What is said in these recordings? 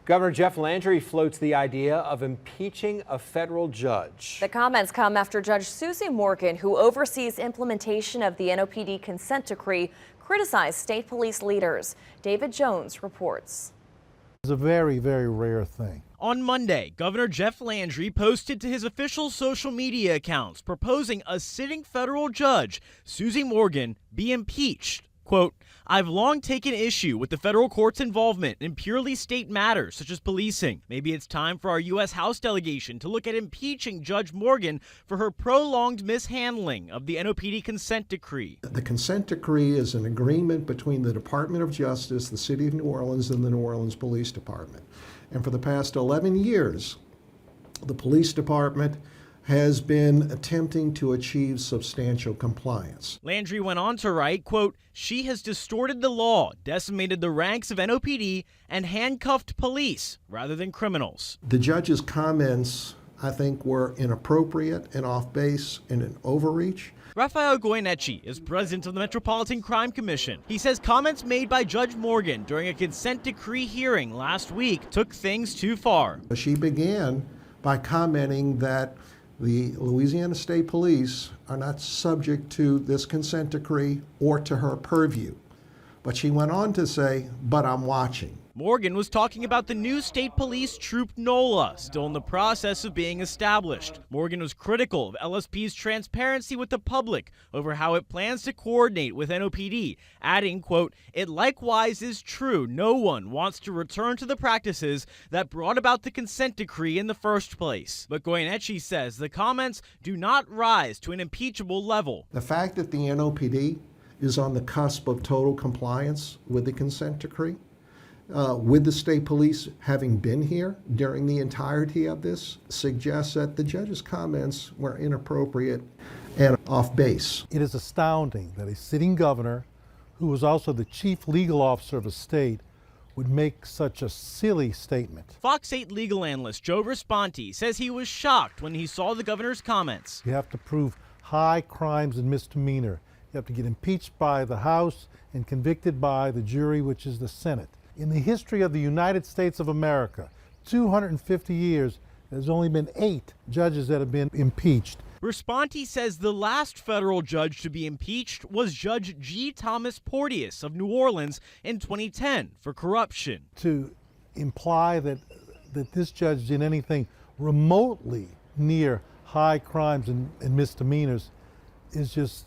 Governor Jeff Landry floats the idea of impeaching a federal judge. The comments come after Judge Susie Morgan, who oversees implementation of the NOPD consent decree, criticized state police leaders. David Jones reports. It's a very, very rare thing. On Monday, Governor Jeff Landry posted to his official social media accounts proposing a sitting federal judge, Susie Morgan, be impeached. Quote, I've long taken issue with the federal court's involvement in purely state matters such as policing. Maybe it's time for our U.S. House delegation to look at impeaching Judge Morgan for her prolonged mishandling of the NOPD consent decree. The consent decree is an agreement between the Department of Justice, the City of New Orleans, and the New Orleans Police Department. And for the past 11 years, the police department has been attempting to achieve substantial compliance. Landry went on to write, quote, she has distorted the law, decimated the ranks of NOPD, and handcuffed police rather than criminals. The judge's comments, I think, were inappropriate and off base and an overreach. Rafael Goyeneche is president of the Metropolitan Crime Commission. He says comments made by Judge Morgan during a consent decree hearing last week took things too far. She began by commenting that the Louisiana State Police are not subject to this consent decree or to her purview. But she went on to say, but I'm watching. Morgan was talking about the new state police troop NOLA, still in the process of being established. Morgan was critical of LSP's transparency with the public over how it plans to coordinate with NOPD, adding, quote, it likewise is true no one wants to return to the practices that brought about the consent decree in the first place. But Goyeneche says the comments do not rise to an impeachable level. The fact that the NOPD is on the cusp of total compliance with the consent decree, with the state police having been here during the entirety of this, suggests that the judge's comments were inappropriate and off base. It is astounding that a sitting governor, who was also the chief legal officer of a state, would make such a silly statement. Fox 8 legal analyst Joe Risponti says he was shocked when he saw the governor's comments. You have to prove high crimes and misdemeanor. You have to get impeached by the House and convicted by the jury, which is the Senate. In the history of the United States of America, 250 years, there's only been 8 judges that have been impeached. Risponti says the last federal judge to be impeached was Judge G. Thomas Porteous of New Orleans in 2010 for corruption. To imply that this judge did anything remotely near high crimes and misdemeanors is just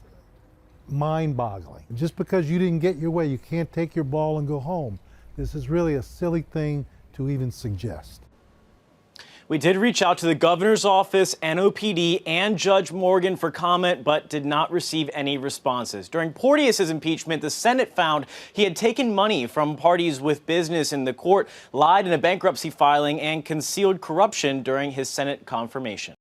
mind-boggling. Just because you didn't get your way, you can't take your ball and go home. This is really a silly thing to even suggest. We did reach out to the governor's office, NOPD, and Judge Morgan for comment, but did not receive any responses. During Porteous's impeachment, the Senate found he had taken money from parties with business in the court, lied in a bankruptcy filing, and concealed corruption during his Senate confirmation.